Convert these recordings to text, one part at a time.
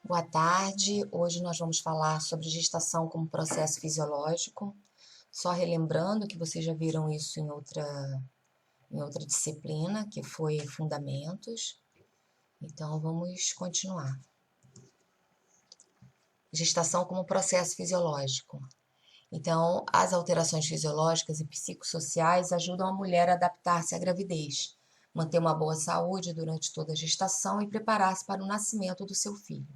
Boa tarde. Hoje nós vamos falar sobre gestação como processo fisiológico. Só relembrando que vocês já viram isso em outra disciplina, que foi Fundamentos. Então vamos continuar. Gestação como processo fisiológico. Então, as alterações fisiológicas e psicossociais ajudam a mulher a adaptar-se à gravidez, manter uma boa saúde durante toda a gestação e preparar-se para o nascimento do seu filho.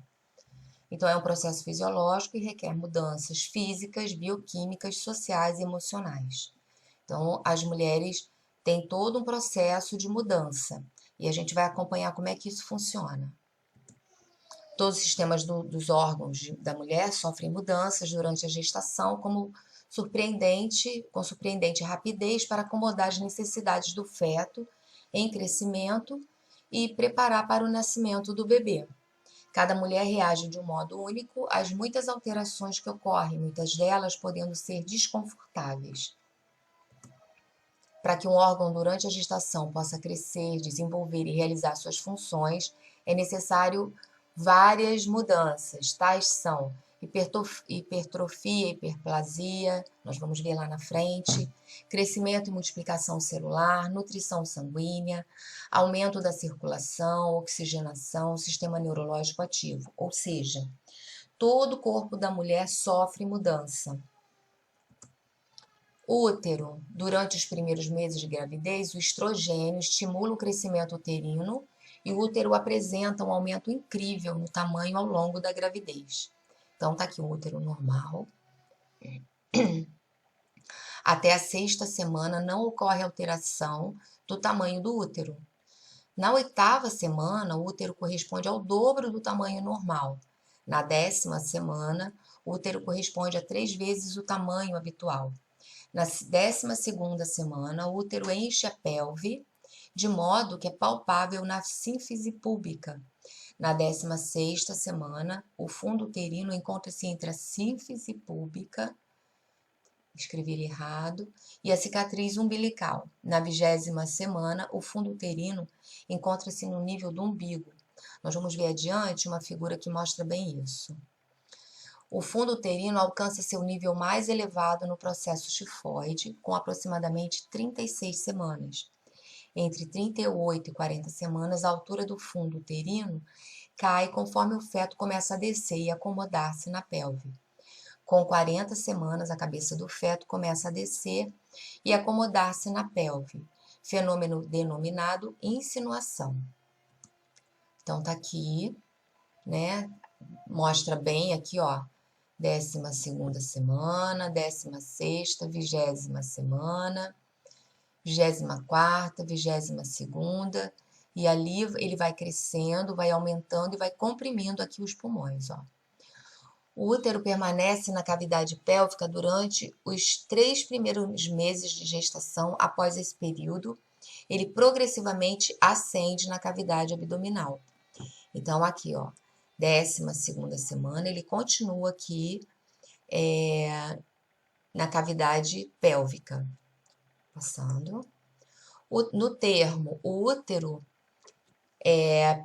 Então, é um processo fisiológico e requer mudanças físicas, bioquímicas, sociais e emocionais. Então, as mulheres têm todo um processo de mudança e a gente vai acompanhar como é que isso funciona. Todos os sistemas dos órgãos da mulher sofrem mudanças durante a gestação, com surpreendente rapidez para acomodar as necessidades do feto em crescimento e preparar para o nascimento do bebê. Cada mulher reage de um modo único às muitas alterações que ocorrem, muitas delas podendo ser desconfortáveis. Para que um órgão durante a gestação possa crescer, desenvolver e realizar suas funções, é necessário várias mudanças. Tais são hipertrofia, hiperplasia, nós vamos ver lá na frente, crescimento e multiplicação celular, nutrição sanguínea, aumento da circulação, oxigenação, sistema neurológico ativo, ou seja, todo o corpo da mulher sofre mudança. Útero. Durante os primeiros meses de gravidez, o estrogênio estimula o crescimento uterino e o útero apresenta um aumento incrível no tamanho ao longo da gravidez. Então, tá aqui o útero normal. Até a 6ª semana não ocorre alteração do tamanho do útero. Na 8ª semana, o útero corresponde ao dobro do tamanho normal. Na 10ª semana, o útero corresponde a 3 vezes o tamanho habitual. Na 12ª semana, o útero enche a pelve, de modo que é palpável na sínfise púbica. Na 16ª semana, o fundo uterino encontra-se entre a sínfise púbica, escrevi ele errado, e a cicatriz umbilical. Na 20ª semana, o fundo uterino encontra-se no nível do umbigo. Nós vamos ver adiante uma figura que mostra bem isso. O fundo uterino alcança seu nível mais elevado no processo tifoide, com aproximadamente 36 semanas. Entre 38 e 40 semanas, a altura do fundo uterino cai conforme o feto começa a descer e acomodar-se na pelve. Com 40 semanas, a cabeça do feto começa a descer e acomodar-se na pelve, fenômeno denominado insinuação. Então, tá aqui, né? Mostra bem aqui, ó, 12ª semana, 16ª, 20ª semana, 24ª, 22ª, e ali ele vai crescendo, vai aumentando e vai comprimindo aqui os pulmões, ó. O útero permanece na cavidade pélvica durante os 3 primeiros meses de gestação. Após esse período, ele progressivamente ascende na cavidade abdominal. Então, aqui, ó, 12ª semana, ele continua aqui na cavidade pélvica. Passando. No termo, o útero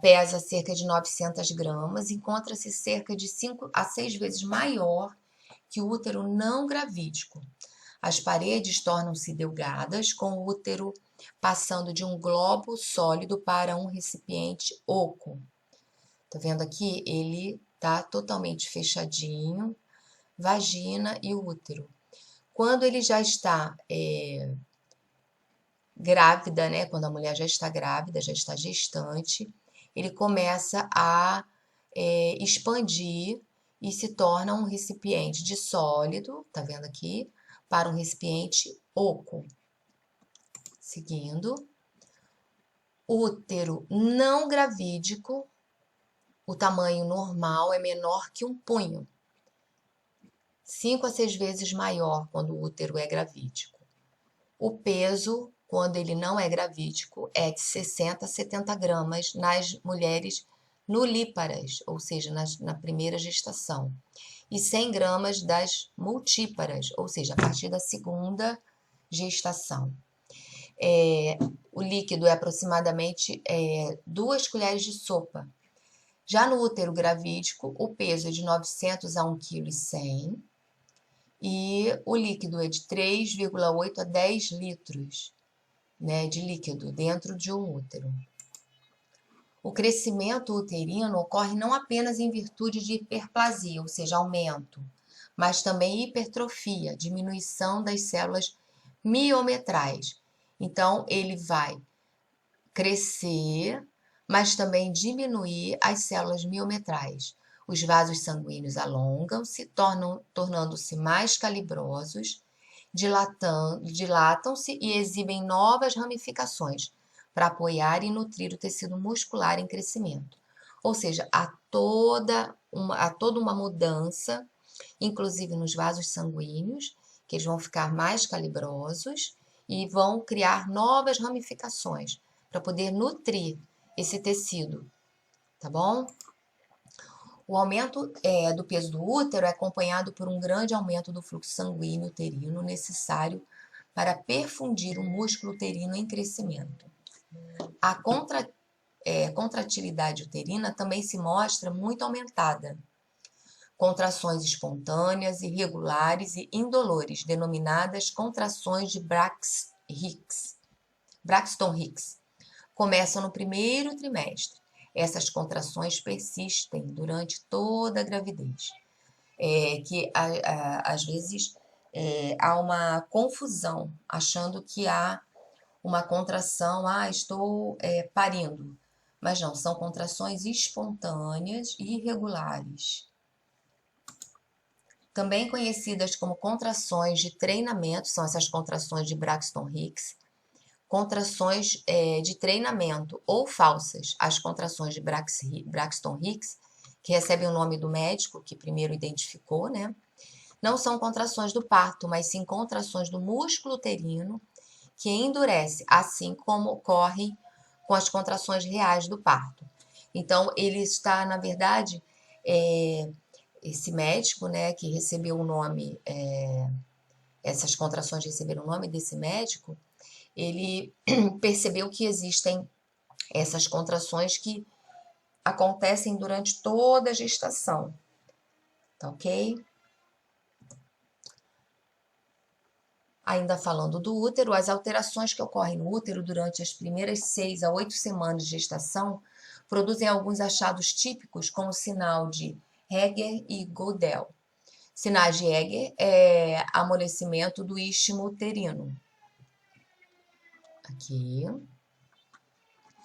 pesa cerca de 900 gramas, encontra-se cerca de 5 a 6 vezes maior que o útero não gravídico. As paredes tornam-se delgadas, com o útero passando de um globo sólido para um recipiente oco. Tá vendo aqui? Ele tá totalmente fechadinho, vagina e útero. Quando ele já está grávida, né? Quando a mulher já está grávida, já está gestante, ele começa a expandir e se torna um recipiente de sólido, tá vendo aqui? Para um recipiente oco. Seguindo. Útero não gravídico, o tamanho normal é menor que um punho. 5 a 6 vezes maior quando o útero é gravídico. O peso, quando ele não é gravídico, é de 60 a 70 gramas nas mulheres nulíparas, ou seja, na primeira gestação, e 100 gramas das multíparas, ou seja, a partir da segunda gestação. O líquido é aproximadamente 2 colheres de sopa. Já no útero gravídico, o peso é de 900 a 1,1 kg e o líquido é de 3,8 a 10 litros, né, de líquido dentro de um útero. O crescimento uterino ocorre não apenas em virtude de hiperplasia, ou seja, aumento, mas também hipertrofia, diminuição das células miometrais. Então, ele vai crescer, mas também diminuir as células miometrais. Os vasos sanguíneos tornando-se mais calibrosos, dilatam-se e exibem novas ramificações para apoiar e nutrir o tecido muscular em crescimento. Ou seja, há toda uma mudança, inclusive nos vasos sanguíneos, que eles vão ficar mais calibrosos e vão criar novas ramificações para poder nutrir esse tecido, tá bom? O aumento do peso do útero é acompanhado por um grande aumento do fluxo sanguíneo uterino necessário para perfundir o músculo uterino em crescimento. A contratilidade uterina também se mostra muito aumentada. Contrações espontâneas, irregulares e indolores, denominadas contrações de Braxton-Hicks, começam no primeiro trimestre. Essas contrações persistem durante toda a gravidez. Às vezes há uma confusão, achando que há uma contração, estou parindo. Mas não, são contrações espontâneas e irregulares. Também conhecidas como contrações de treinamento, são essas contrações de Braxton-Hicks, contrações de treinamento ou falsas, as contrações de Braxton-Hicks, que recebem o nome do médico que primeiro identificou, né? Não são contrações do parto, mas sim contrações do músculo uterino que endurece, assim como ocorre com as contrações reais do parto. Então, ele está, na verdade, esse médico, né, que recebeu o nome, essas contrações receberam o nome desse médico, ele percebeu que existem essas contrações que acontecem durante toda a gestação, tá ok? Ainda falando do útero, as alterações que ocorrem no útero durante as primeiras 6 a 8 semanas de gestação produzem alguns achados típicos como sinal de Heger e Gödel. Sinais de Heger é amolecimento do istmo uterino. Aqui.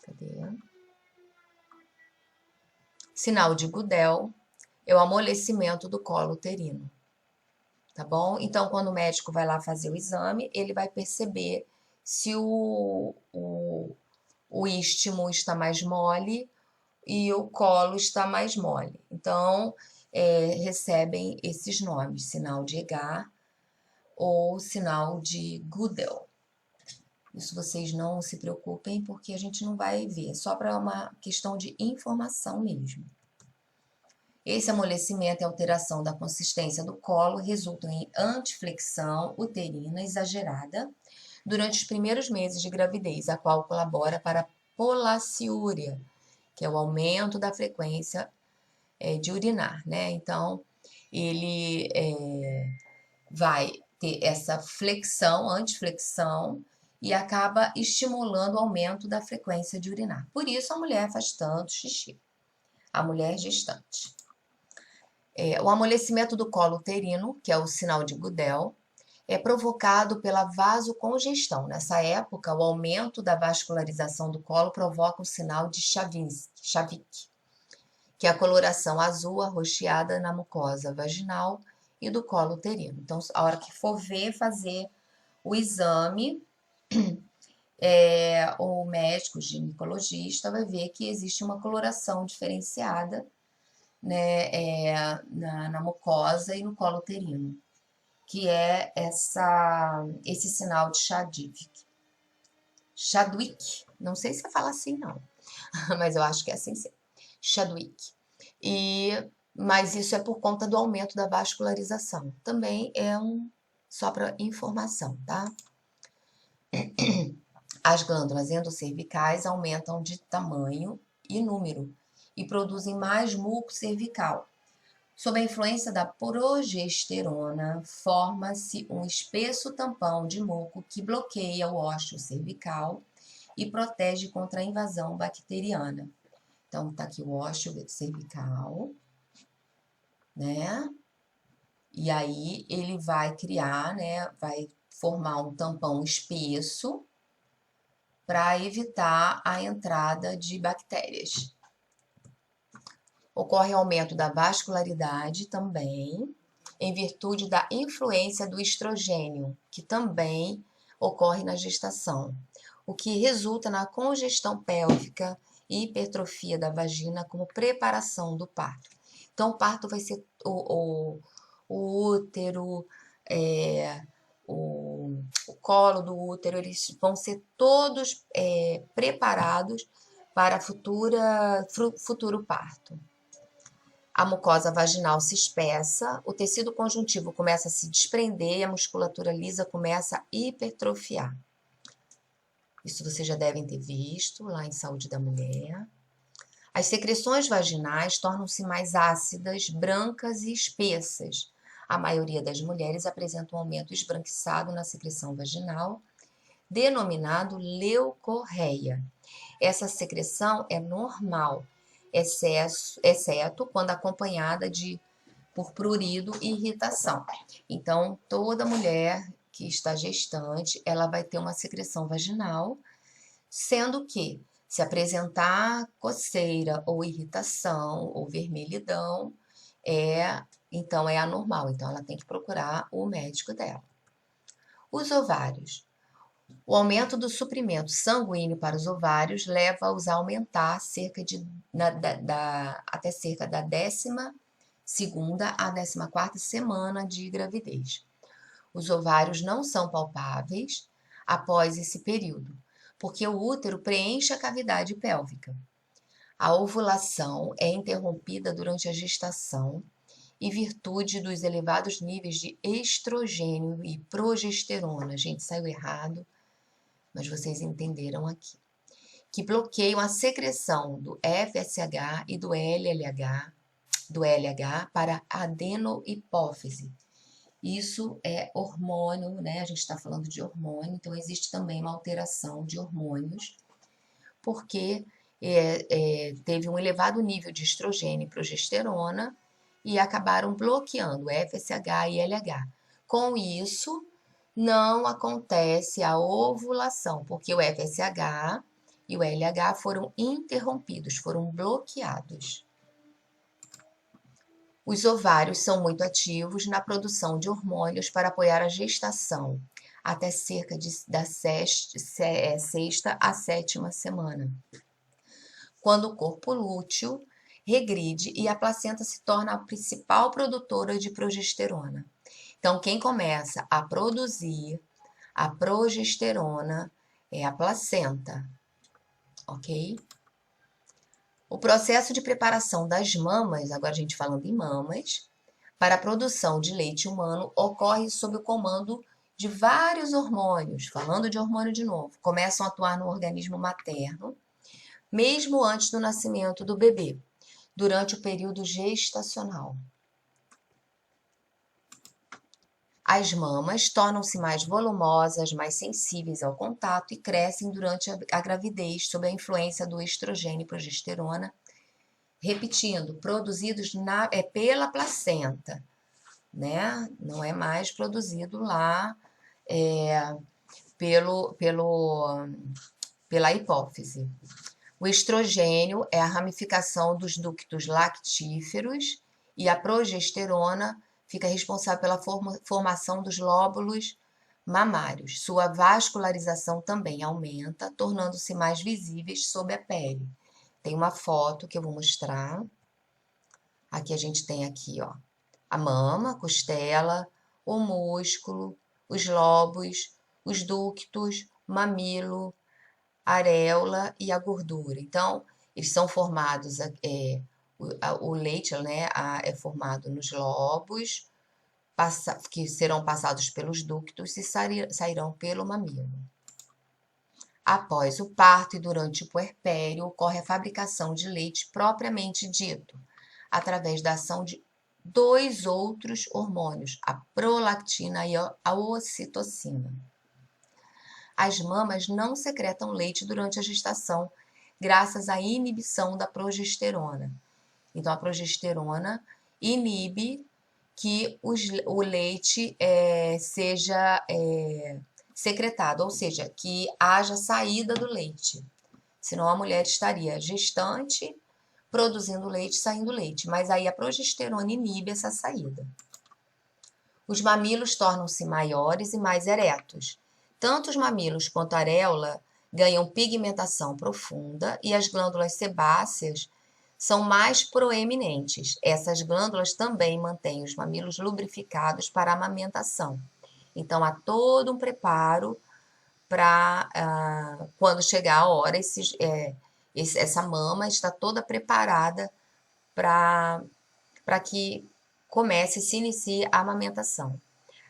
Cadê? Sinal de Gödel é o amolecimento do colo uterino. Tá bom? Então, quando o médico vai lá fazer o exame, ele vai perceber se o istmo está mais mole e o colo está mais mole. Então, recebem esses nomes, sinal de Heger ou sinal de Gödel. Isso vocês não se preocupem, porque a gente não vai ver, só para uma questão de informação mesmo. Esse amolecimento e alteração da consistência do colo resultam em antiflexão uterina exagerada durante os primeiros meses de gravidez, a qual colabora para a polaciúria, que é o aumento da frequência de urinar, né? Então, ele vai ter essa flexão, antiflexão, e acaba estimulando o aumento da frequência de urinar. Por isso, a mulher faz tanto xixi, a mulher gestante. O amolecimento do colo uterino, que é o sinal de Gödel, é provocado pela vasocongestão. Nessa época, o aumento da vascularização do colo provoca o sinal de Chavik, que é a coloração azul arroxeada na mucosa vaginal e do colo uterino. Então, a hora que for fazer o exame, o médico ginecologista vai ver que existe uma coloração diferenciada, né, na mucosa e no colo uterino, que é esse sinal de Chadwick. Não sei se fala assim, não, mas eu acho que é assim sim. Chadwick. Mas isso é por conta do aumento da vascularização. Também só para informação, tá? As glândulas endocervicais aumentam de tamanho e número e produzem mais muco cervical. Sob a influência da progesterona, forma-se um espesso tampão de muco que bloqueia o ósseo cervical e protege contra a invasão bacteriana. Então, tá aqui o ósseo cervical, né? E aí ele vai criar, né? Vai formar um tampão espesso para evitar a entrada de bactérias. Ocorre aumento da vascularidade também, em virtude da influência do estrogênio, que também ocorre na gestação, o que resulta na congestão pélvica e hipertrofia da vagina como preparação do parto. Então, o parto vai ser o útero, o colo do útero, eles vão ser todos preparados para futuro parto. A mucosa vaginal se espessa, o tecido conjuntivo começa a se desprender e a musculatura lisa começa a hipertrofiar. Isso vocês já devem ter visto lá em Saúde da Mulher. As secreções vaginais tornam-se mais ácidas, brancas e espessas. A maioria das mulheres apresenta um aumento esbranquiçado na secreção vaginal, denominado leucorreia. Essa secreção é normal, exceto quando acompanhada por prurido e irritação. Então, toda mulher que está gestante, ela vai ter uma secreção vaginal, sendo que se apresentar coceira ou irritação ou vermelhidão, então é anormal. Então, ela tem que procurar o médico dela. Os ovários. O aumento do suprimento sanguíneo para os ovários leva-os a aumentar até cerca da 12ª à 14ª semana de gravidez. Os ovários não são palpáveis após esse período, porque o útero preenche a cavidade pélvica. A ovulação é interrompida durante a gestação em virtude dos elevados níveis de estrogênio e progesterona. Gente, saiu errado, mas vocês entenderam aqui. Que bloqueiam a secreção do FSH e do LH para a adenohipófise. Isso é hormônio, né? A gente está falando de hormônio, então existe também uma alteração de hormônios, porque teve um elevado nível de estrogênio e progesterona e acabaram bloqueando FSH e LH. Com isso, não acontece a ovulação, porque o FSH e o LH foram interrompidos, foram bloqueados. Os ovários são muito ativos na produção de hormônios para apoiar a gestação, até cerca da 6ª à 7ª semana, quando o corpo lúteo regride e a placenta se torna a principal produtora de progesterona. Então, quem começa a produzir a progesterona é a placenta, ok? O processo de preparação das mamas, agora a gente falando em mamas, para a produção de leite humano ocorre sob o comando de vários hormônios, falando de hormônio de novo, começam a atuar no organismo materno, mesmo antes do nascimento do bebê, durante o período gestacional. As mamas tornam-se mais volumosas, mais sensíveis ao contato e crescem durante a gravidez sob a influência do estrogênio e progesterona, repetindo, produzidos pela placenta, né? Não é mais produzido lá pela hipófise. O estrogênio é a ramificação dos ductos lactíferos e a progesterona fica responsável pela formação dos lóbulos mamários. Sua vascularização também aumenta, tornando-se mais visíveis sob a pele. Tem uma foto que eu vou mostrar. Aqui a gente tem aqui, ó, a mama, a costela, o músculo, os lobos, os ductos, mamilo, areola e a gordura. Então, eles são formados, o leite, né, é formado nos lobos, que serão passados pelos ductos e sairão pelo mamilo. Após o parto e durante o puerpério, ocorre a fabricação de leite propriamente dito, através da ação de dois outros hormônios, a prolactina e a ocitocina. As mamas não secretam leite durante a gestação, graças à inibição da progesterona. Então, a progesterona inibe que o leite seja secretado, ou seja, que haja saída do leite. Senão a mulher estaria gestante, produzindo leite, saindo leite. Mas aí a progesterona inibe essa saída. Os mamilos tornam-se maiores e mais eretos. Tanto os mamilos quanto a areola ganham pigmentação profunda e as glândulas sebáceas são mais proeminentes. Essas glândulas também mantêm os mamilos lubrificados para a amamentação. Então, há todo um preparo para quando chegar a hora, essa mama está toda preparada para que se inicie a amamentação.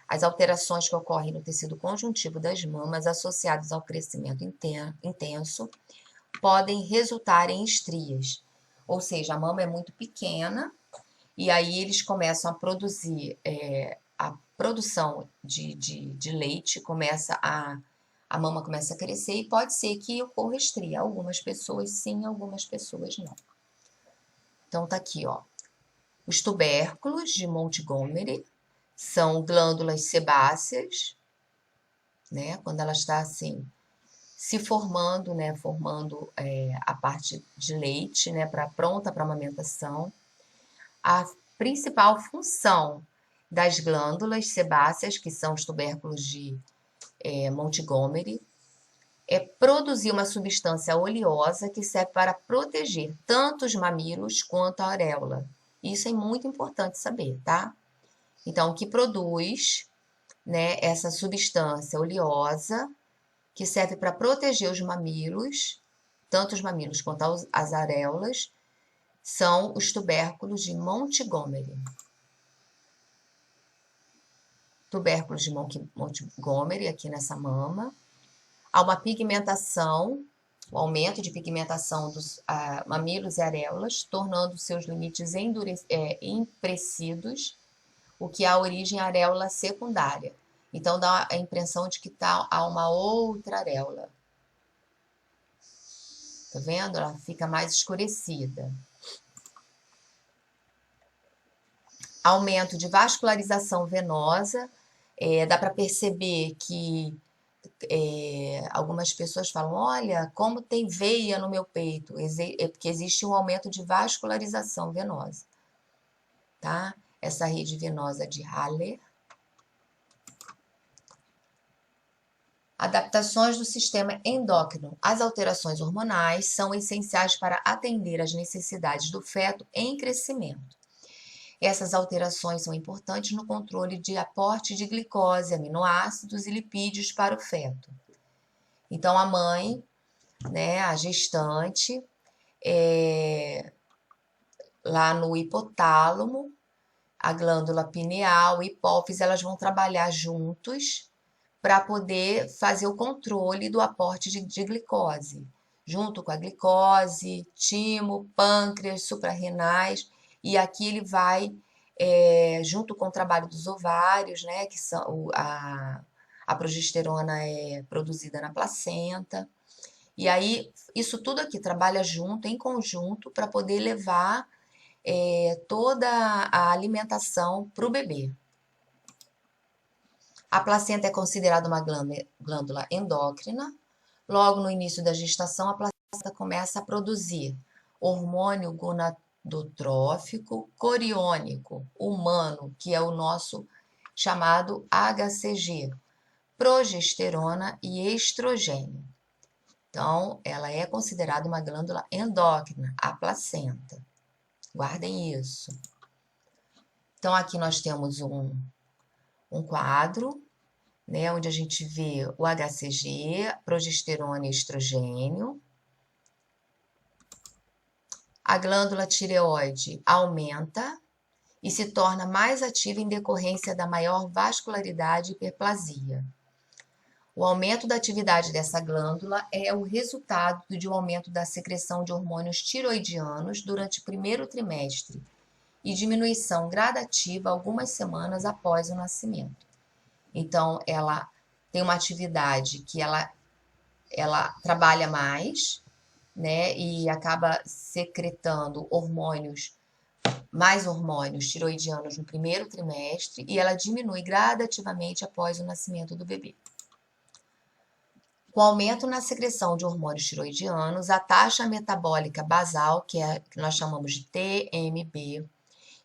As alterações que ocorrem no tecido conjuntivo das mamas associadas ao crescimento intenso podem resultar em estrias. Ou seja, a mama é muito pequena e aí eles começam a produzir, a produção de leite a mama começa a crescer e pode ser que ocorra estria. Algumas pessoas sim, algumas pessoas não. Então tá aqui, ó. Os tubérculos de Montgomery são glândulas sebáceas, né? Quando ela está assim se formando, né? Formando a parte de leite, né? Pronta para amamentação. A principal função das glândulas sebáceas, que são os tubérculos de Montgomery, é produzir uma substância oleosa que serve para proteger tanto os mamilos quanto a areola. Isso é muito importante saber, tá? Então, que produz, né, essa substância oleosa que serve para proteger os mamilos, tanto os mamilos quanto as areolas, são os tubérculos de Montgomery. Tubérculos de Montgomery aqui nessa mama. Há uma pigmentação, o aumento de pigmentação dos mamilos e areolas, tornando seus limites imprecisos, o que dá origem à areola secundária. Então, dá a impressão de que há uma outra areola. Tá vendo? Ela fica mais escurecida. Aumento de vascularização venosa. Dá para perceber que algumas pessoas falam, olha, como tem veia no meu peito. É porque existe um aumento de vascularização venosa. Tá? Essa rede venosa de Haller. Adaptações do sistema endócrino. As alterações hormonais são essenciais para atender às necessidades do feto em crescimento. Essas alterações são importantes no controle de aporte de glicose, aminoácidos e lipídios para o feto. Então, a mãe, né, a gestante, lá no hipotálamo, a glândula pineal, hipófise, elas vão trabalhar juntos para poder fazer o controle do aporte de glicose, junto com a glicose, timo, pâncreas, suprarrenais, e aqui ele vai, junto com o trabalho dos ovários, né, que são a progesterona é produzida na placenta, e aí isso tudo aqui trabalha junto, em conjunto, para poder levar toda a alimentação para o bebê. A placenta é considerada uma glândula endócrina. Logo no início da gestação, a placenta começa a produzir hormônio gonadotrófico coriônico humano, que é o nosso chamado HCG, progesterona e estrogênio. Então, ela é considerada uma glândula endócrina, a placenta. Guardem isso. Então, aqui nós temos um quadro, né, onde a gente vê o HCG, progesterona e estrogênio. A glândula tireoide aumenta e se torna mais ativa em decorrência da maior vascularidade e hiperplasia. O aumento da atividade dessa glândula é o resultado de um aumento da secreção de hormônios tiroidianos durante o primeiro trimestre e diminuição gradativa algumas semanas após o nascimento. Então, ela tem uma atividade que ela trabalha mais, né, e acaba secretando mais hormônios tiroidianos no primeiro trimestre e ela diminui gradativamente após o nascimento do bebê. Com aumento na secreção de hormônios tiroidianos, a taxa metabólica basal, que nós chamamos de TMB,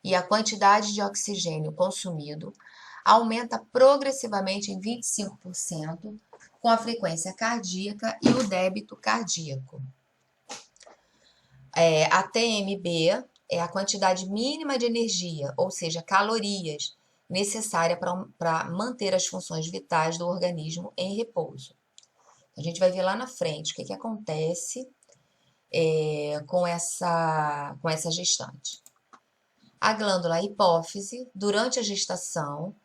e a quantidade de oxigênio consumido aumenta progressivamente em 25%, com a frequência cardíaca e o débito cardíaco. A TMB é a quantidade mínima de energia, ou seja, calorias, necessária para manter as funções vitais do organismo em repouso. A gente vai ver lá na frente o que acontece com essa gestante. A glândula hipófise, durante a gestação,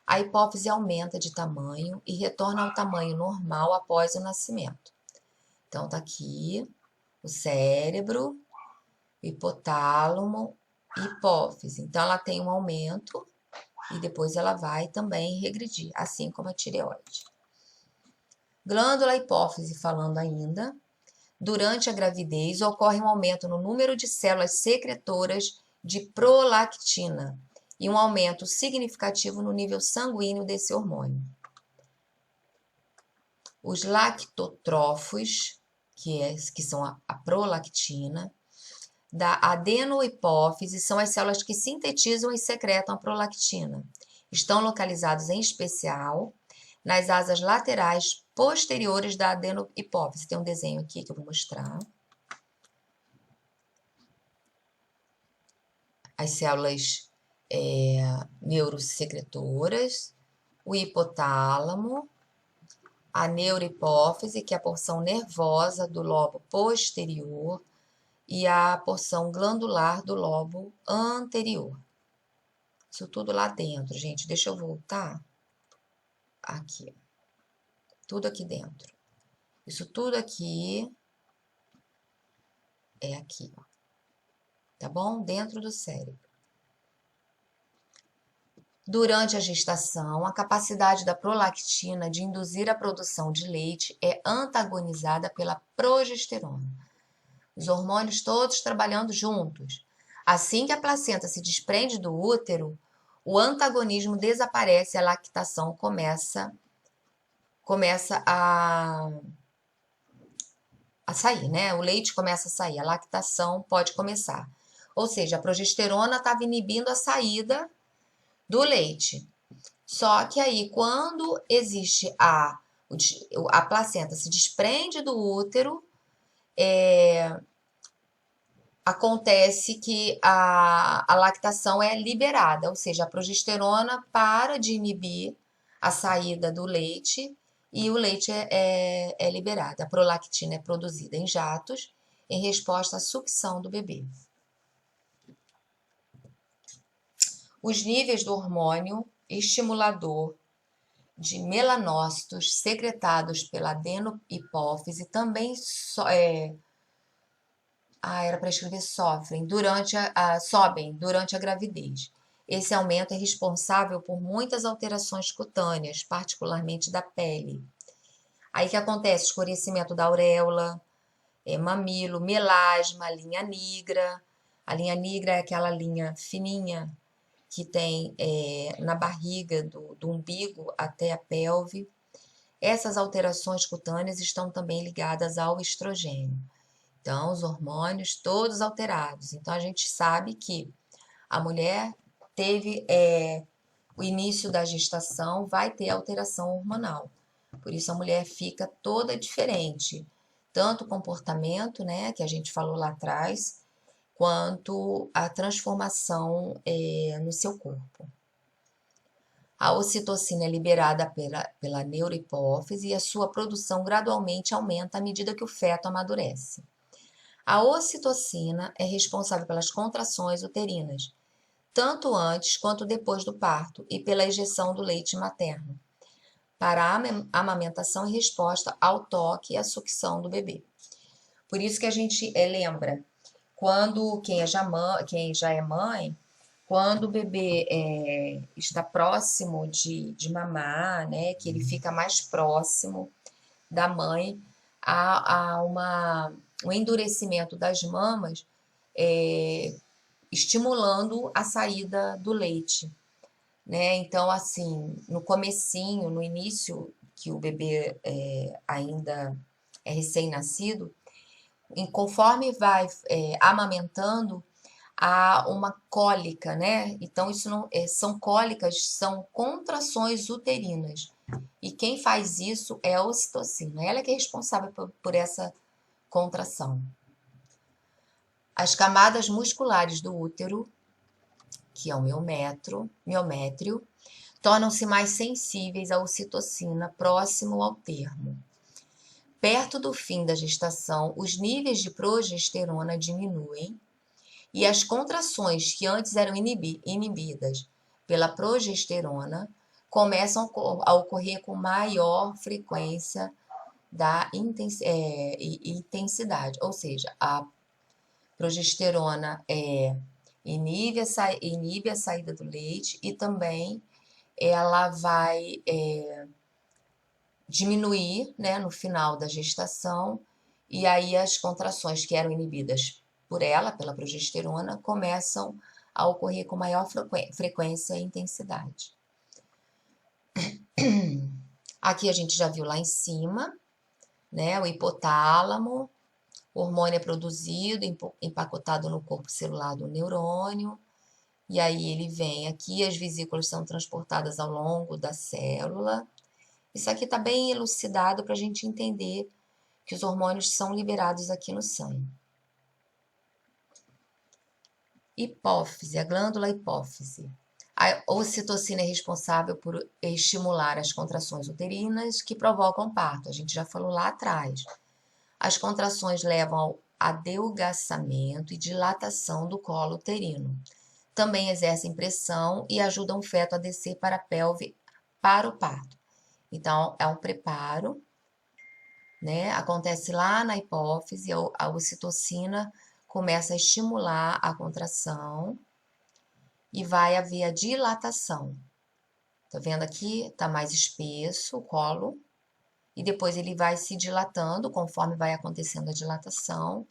a hipófise aumenta de tamanho e retorna ao tamanho normal após o nascimento. Então, tá aqui o cérebro, hipotálamo, hipófise. Então, ela tem um aumento e depois ela vai também regredir, assim como a tireoide. Glândula hipófise, falando ainda, durante a gravidez ocorre um aumento no número de células secretoras de prolactina e um aumento significativo no nível sanguíneo desse hormônio. Os lactotrófos, que são a prolactina, da adenohipófise são as células que sintetizam e secretam a prolactina. Estão localizados em especial nas asas laterais posteriores da adenohipófise. Tem um desenho aqui que eu vou mostrar. As células neurosecretoras, o hipotálamo, a neurohipófise, que é a porção nervosa do lobo posterior, e a porção glandular do lobo anterior. Isso tudo lá dentro, gente. Deixa eu voltar. Aqui. Tudo aqui dentro. Isso tudo aqui é aqui, ó. Tá bom? Dentro do cérebro. Durante a gestação, a capacidade da prolactina de induzir a produção de leite é antagonizada pela progesterona. Os hormônios todos trabalhando juntos. Assim que a placenta se desprende do útero, o antagonismo desaparece e a lactação começa a sair, né? O leite começa a sair, a lactação pode começar. Ou seja, a progesterona estava inibindo a saída do leite. Só que aí, quando existe a placenta se desprende do útero, acontece que a lactação é liberada, ou seja, a progesterona para de inibir a saída do leite e o leite é liberado. A prolactina é produzida em jatos em resposta à sucção do bebê. Os níveis do hormônio estimulador de melanócitos secretados pela adenohipófise também era para escrever sobem durante a gravidez. Esse aumento é responsável por muitas alterações cutâneas, particularmente da pele. Aí que acontece? Escurecimento da auréola, mamilo, melasma, linha nigra. A linha nigra é aquela linha fininha que tem na barriga do umbigo até a pelve. Essas alterações cutâneas estão também ligadas ao estrogênio. Então, os hormônios todos alterados. Então, a gente sabe que a mulher teve o início da gestação, vai ter alteração hormonal. Por isso, a mulher fica toda diferente. Tanto o comportamento, né, que a gente falou lá atrás, quanto a transformação no seu corpo. A ocitocina é liberada pela neurohipófise e a sua produção gradualmente aumenta à medida que o feto amadurece. A ocitocina é responsável pelas contrações uterinas, tanto antes quanto depois do parto, e pela ejeção do leite materno. para a amamentação em resposta ao toque e à sucção do bebê. Por isso que a gente lembra, quando quem já é mãe, quando o bebê está próximo de mamar, né, que ele fica mais próximo da mãe, há um endurecimento das mamas, estimulando a saída do leite, né? Então, assim, no comecinho, no início, que o bebê ainda é recém-nascido, conforme vai amamentando, há uma cólica, né? Então, isso não são cólicas, são contrações uterinas. E quem faz isso é a ocitocina. Ela é que é responsável por essa contração. As camadas musculares do útero, que é o miométrio, tornam-se mais sensíveis à ocitocina próximo ao termo. Perto do fim da gestação, os níveis de progesterona diminuem e as contrações que antes eram inibidas pela progesterona começam a ocorrer com maior frequência e intensidade. Ou seja, a progesterona inibe a saída do leite e também ela vai diminuir, né, no final da gestação, e aí as contrações que eram inibidas por ela, pela progesterona, começam a ocorrer com maior frequência e intensidade. Aqui a gente já viu lá em cima, né, o hipotálamo, o hormônio é produzido, empacotado no corpo celular do neurônio, e aí ele vem aqui, as vesículas são transportadas ao longo da célula. Isso aqui está bem elucidado para a gente entender que os hormônios são liberados aqui no sangue. Hipófise, a glândula hipófise. A ocitocina é responsável por estimular as contrações uterinas que provocam parto. A gente já falou lá atrás. As contrações levam ao adelgaçamento e dilatação do colo uterino. Também exercem pressão e ajudam o feto a descer para a pelve para o parto. Então, é um preparo, né? Acontece lá na hipófise, a ocitocina começa a estimular a contração e vai haver a dilatação. Tá vendo aqui? Tá mais espesso o colo e depois ele vai se dilatando conforme vai acontecendo a dilatação.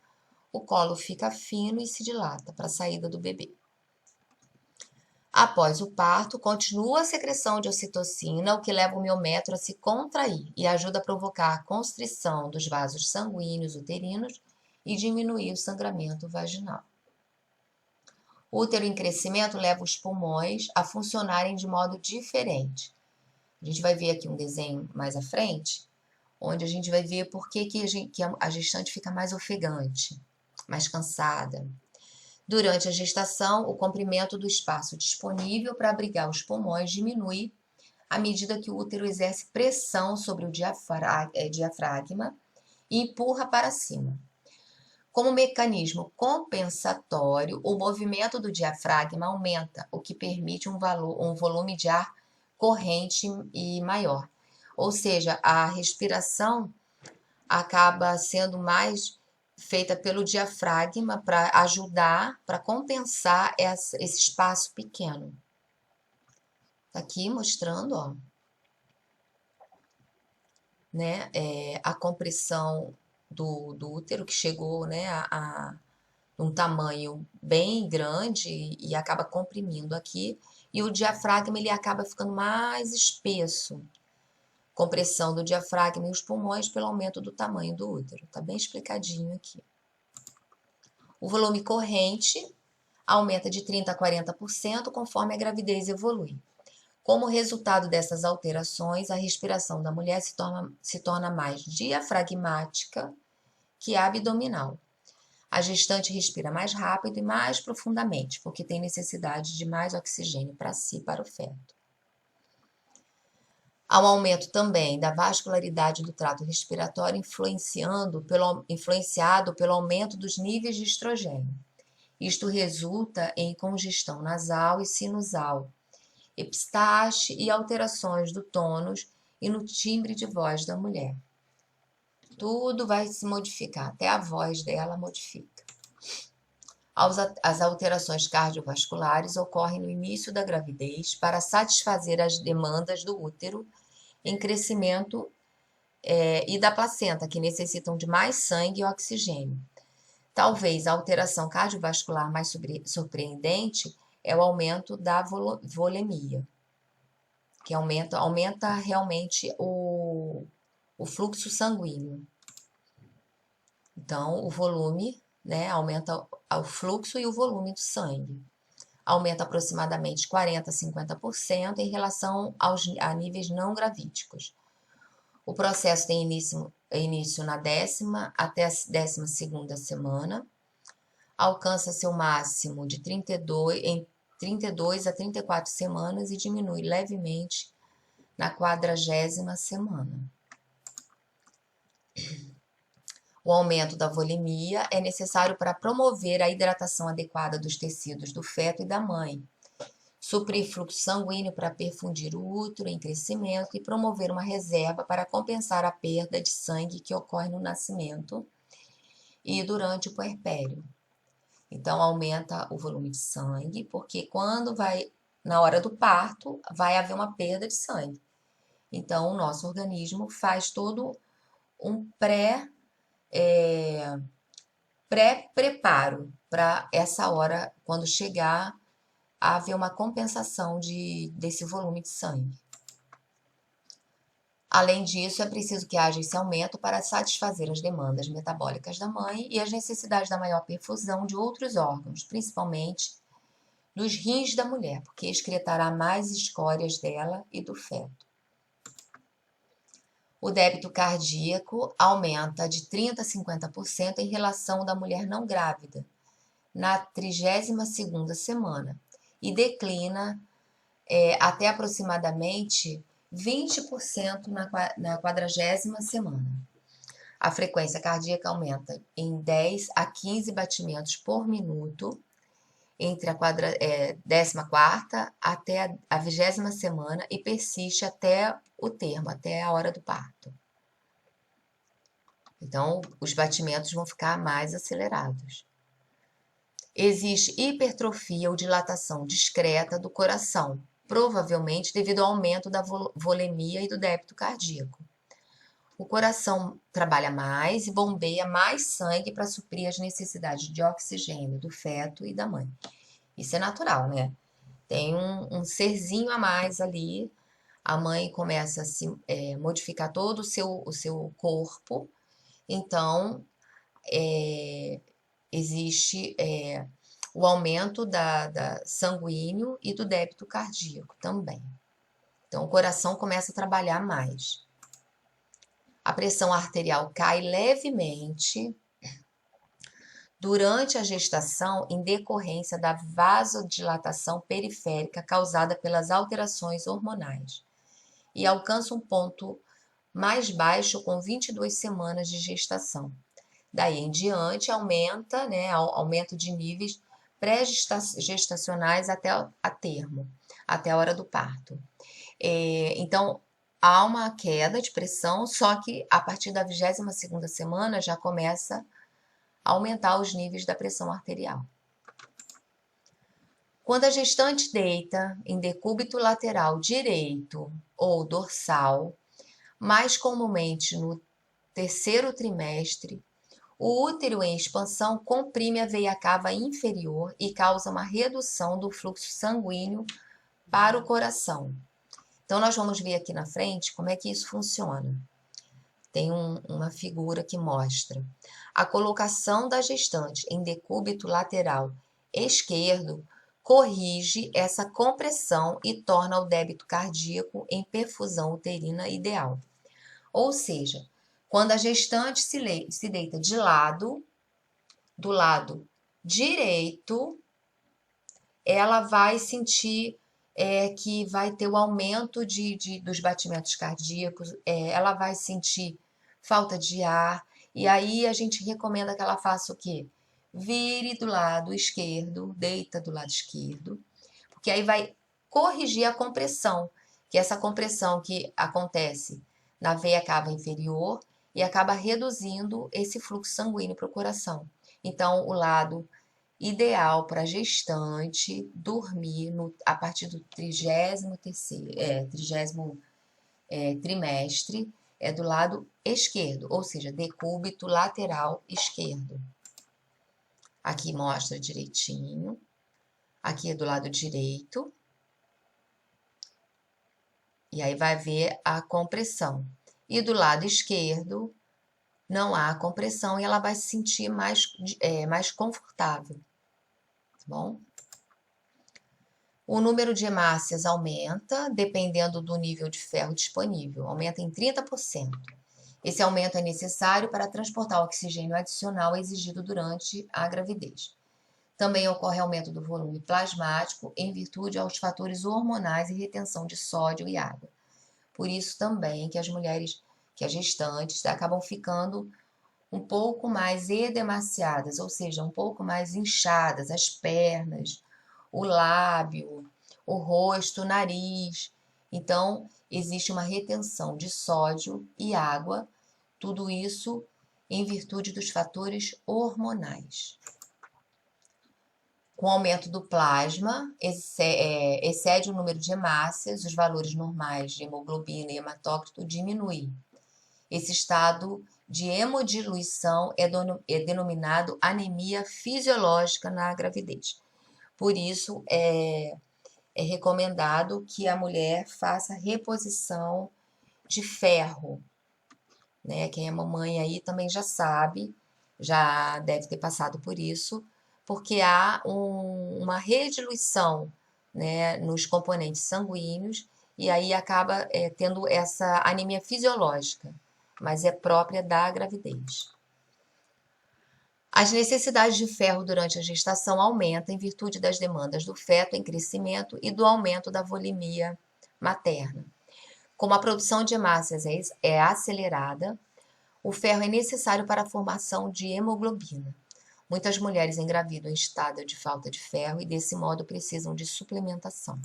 O colo fica fino e se dilata para a saída do bebê. Após o parto, continua a secreção de ocitocina, o que leva o miométrio a se contrair e ajuda a provocar a constrição dos vasos sanguíneos uterinos e diminuir o sangramento vaginal. O útero em crescimento leva os pulmões a funcionarem de modo diferente. A gente vai ver aqui um desenho mais à frente, onde a gente vai ver por que a gestante fica mais ofegante, mais cansada. Durante a gestação, o comprimento do espaço disponível para abrigar os pulmões diminui à medida que o útero exerce pressão sobre o diafragma e empurra para cima. Como mecanismo compensatório, o movimento do diafragma aumenta, o que permite um volume de ar corrente e maior. Ou seja, a respiração acaba sendo mais feita pelo diafragma para ajudar, para compensar esse espaço pequeno. Tá aqui mostrando, ó, né, a compressão do útero, que chegou, né, a um tamanho bem grande e acaba comprimindo aqui, e o diafragma ele acaba ficando mais espesso. Compressão do diafragma e os pulmões pelo aumento do tamanho do útero. Tá bem explicadinho aqui. O volume corrente aumenta de 30% a 40% conforme a gravidez evolui. Como resultado dessas alterações, a respiração da mulher se torna mais diafragmática que abdominal. A gestante respira mais rápido e mais profundamente, porque tem necessidade de mais oxigênio para si e para o feto. Há um aumento também da vascularidade do trato respiratório, influenciado pelo aumento dos níveis de estrogênio. Isto resulta em congestão nasal e sinusal, epistaxe e alterações do tônus e no timbre de voz da mulher. Tudo vai se modificar, até a voz dela modifica. As alterações cardiovasculares ocorrem no início da gravidez para satisfazer as demandas do útero em crescimento e da placenta, que necessitam de mais sangue e oxigênio. Talvez a alteração cardiovascular mais surpreendente é o aumento da volemia, que aumenta realmente o fluxo sanguíneo. Então, o volume, né, aumenta o fluxo e o volume do sangue. Aumenta aproximadamente 40 a 50% em relação a níveis não gravídicos. O processo tem início na 10ª até a 12ª semana, alcança seu máximo em 32 a 34 semanas e diminui levemente na 40ª semana. O aumento da volemia é necessário para promover a hidratação adequada dos tecidos do feto e da mãe, suprir fluxo sanguíneo para perfundir o útero em crescimento e promover uma reserva para compensar a perda de sangue que ocorre no nascimento e durante o puerpério. Então, aumenta o volume de sangue, porque na hora do parto, vai haver uma perda de sangue. Então, o nosso organismo faz todo um pré-preparo para essa hora, quando chegar, haver uma compensação desse volume de sangue. Além disso, é preciso que haja esse aumento para satisfazer as demandas metabólicas da mãe e as necessidades da maior perfusão de outros órgãos, principalmente dos rins da mulher, porque excretará mais escórias dela e do feto. O débito cardíaco aumenta de 30% a 50% em relação da mulher não grávida, na 32ª semana, e declina até aproximadamente 20% na 40ª semana. A frequência cardíaca aumenta em 10 a 15 batimentos por minuto entre a 14ª até a 20ª semana e persiste até o termo, até a hora do parto. Então, os batimentos vão ficar mais acelerados. Existe hipertrofia ou dilatação discreta do coração, provavelmente devido ao aumento da volemia e do débito cardíaco. O coração trabalha mais e bombeia mais sangue para suprir as necessidades de oxigênio do feto e da mãe. Isso é natural, né? Tem um serzinho a mais ali, a mãe começa a modificar todo o seu corpo, então existe o aumento da sanguíneo e do débito cardíaco também. Então, o coração começa a trabalhar mais. A pressão arterial cai levemente durante a gestação em decorrência da vasodilatação periférica causada pelas alterações hormonais e alcança um ponto mais baixo com 22 semanas de gestação. Daí em diante aumenta, né, aumento de níveis pré-gestacionais até a termo, até a hora do parto. Então, há uma queda de pressão, só que a partir da 22ª semana já começa a aumentar os níveis da pressão arterial. Quando a gestante deita em decúbito lateral direito ou dorsal, mais comumente no 3º trimestre, o útero em expansão comprime a veia cava inferior e causa uma redução do fluxo sanguíneo para o coração. Então, nós vamos ver aqui na frente como é que isso funciona. Tem uma figura que mostra a colocação da gestante em decúbito lateral esquerdo corrige essa compressão e torna o débito cardíaco em perfusão uterina ideal. Ou seja, quando a gestante se deita de lado, do lado direito, ela vai sentir que vai ter o aumento dos batimentos cardíacos, ela vai sentir falta de ar, e aí a gente recomenda que ela faça o quê? Vire do lado esquerdo, deita do lado esquerdo, porque aí vai corrigir a compressão, que essa compressão que acontece na veia cava inferior e acaba reduzindo esse fluxo sanguíneo para o coração. Então, o lado ideal para gestante dormir a partir do 30º trimestre é do lado esquerdo, ou seja, decúbito lateral esquerdo. Aqui mostra direitinho. Aqui é do lado direito. E aí vai ver a compressão. E do lado esquerdo não há compressão e ela vai se sentir mais confortável. Tá bom? O número de hemácias aumenta dependendo do nível de ferro disponível, aumenta em 30%. Esse aumento é necessário para transportar o oxigênio adicional exigido durante a gravidez. Também ocorre aumento do volume plasmático em virtude aos fatores hormonais e retenção de sódio e água. Por isso também que as mulheres, que as gestantes, acabam ficando um pouco mais edemaciadas, ou seja, um pouco mais inchadas, as pernas, o lábio, o rosto, o nariz. Então, existe uma retenção de sódio e água, tudo isso em virtude dos fatores hormonais. Com o aumento do plasma, excede o número de hemácias, os valores normais de hemoglobina e hematócrito diminuem. Esse estado de hemodiluição é denominado anemia fisiológica na gravidez. Por isso, é recomendado que a mulher faça reposição de ferro, né? Quem é mamãe aí também já sabe, já deve ter passado por isso, porque há uma rediluição, né, nos componentes sanguíneos e aí acaba tendo essa anemia fisiológica, mas é própria da gravidez. As necessidades de ferro durante a gestação aumentam em virtude das demandas do feto em crescimento e do aumento da volemia materna. Como a produção de hemácias é acelerada, o ferro é necessário para a formação de hemoglobina. Muitas mulheres engravidam em estado de falta de ferro e, desse modo, precisam de suplementação.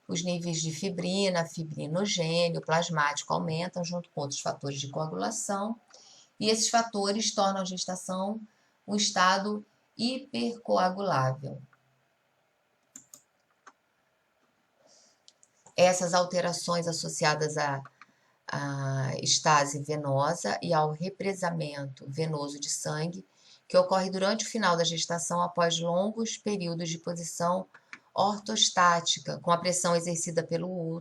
Os níveis de fibrina, fibrinogênio, plasmático aumentam junto com outros fatores de coagulação e esses fatores tornam a gestação um estado hipercoagulável. Essas alterações associadas à estase venosa e ao represamento venoso de sangue, que ocorre durante o final da gestação após longos períodos de posição ortostática, com a pressão exercida pelo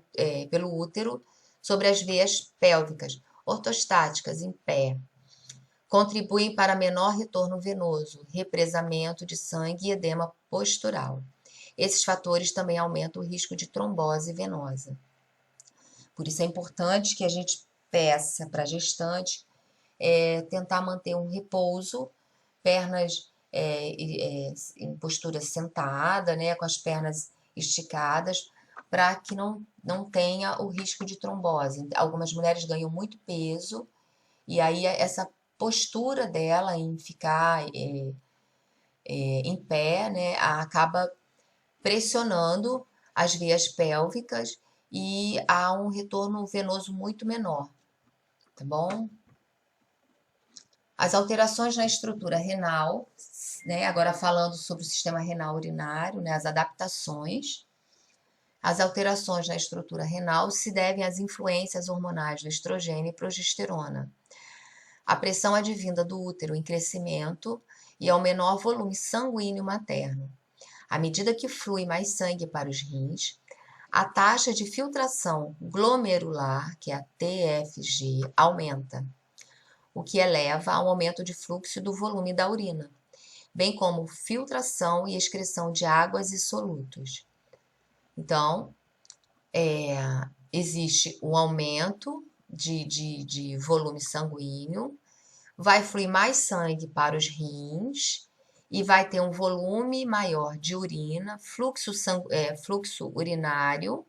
útero sobre as veias pélvicas, ortostáticas em pé, contribuem para menor retorno venoso, represamento de sangue e edema postural. Esses fatores também aumentam o risco de trombose venosa. Por isso é importante que a gente peça para a gestante tentar manter um repouso, pernas em postura sentada, né, com as pernas esticadas, para que não tenha o risco de trombose. Algumas mulheres ganham muito peso e aí essa postura dela em ficar em pé, né, acaba pressionando as veias pélvicas e há um retorno venoso muito menor, tá bom? As alterações na estrutura renal, né? Agora falando sobre o sistema renal urinário, né? As adaptações. As alterações na estrutura renal se devem às influências hormonais do estrogênio e progesterona. A pressão advinda do útero em crescimento e ao menor volume sanguíneo materno. À medida que flui mais sangue para os rins, a taxa de filtração glomerular, que é a TFG, aumenta, o que eleva ao aumento de fluxo do volume da urina, bem como filtração e excreção de águas e solutos. Então, existe um aumento de volume sanguíneo, vai fluir mais sangue para os rins e vai ter um volume maior de urina, fluxo urinário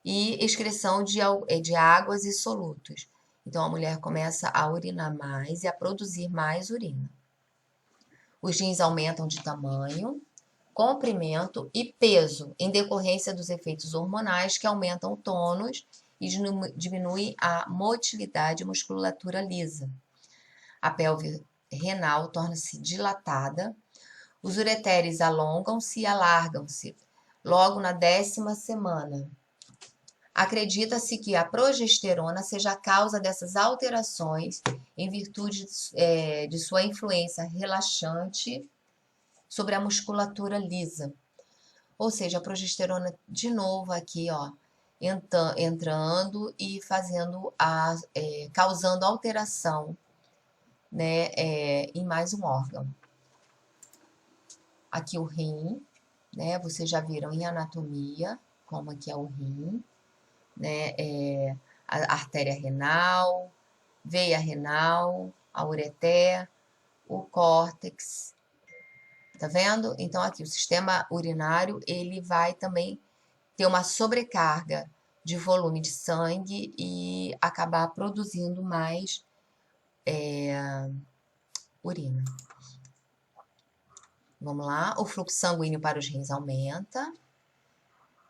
e excreção de águas e solutos. Então, a mulher começa a urinar mais e a produzir mais urina. Os rins aumentam de tamanho comprimento e peso, em decorrência dos efeitos hormonais que aumentam o tônus e diminuem a motilidade e musculatura lisa. A pelve renal torna-se dilatada, os ureteres alongam-se e alargam-se logo na 10ª semana. Acredita-se que a progesterona seja a causa dessas alterações em virtude de sua influência relaxante sobre a musculatura lisa. Ou seja, a progesterona de novo aqui, ó, entrando e fazendo causando alteração, né, em mais um órgão. Aqui o rim, né? Vocês já viram em anatomia como aqui é o rim, né? A artéria renal, veia renal, a ureter, o córtex. Tá vendo? Então aqui o sistema urinário ele vai também ter uma sobrecarga de volume de sangue e acabar produzindo mais urina. Vamos lá, o fluxo sanguíneo para os rins aumenta.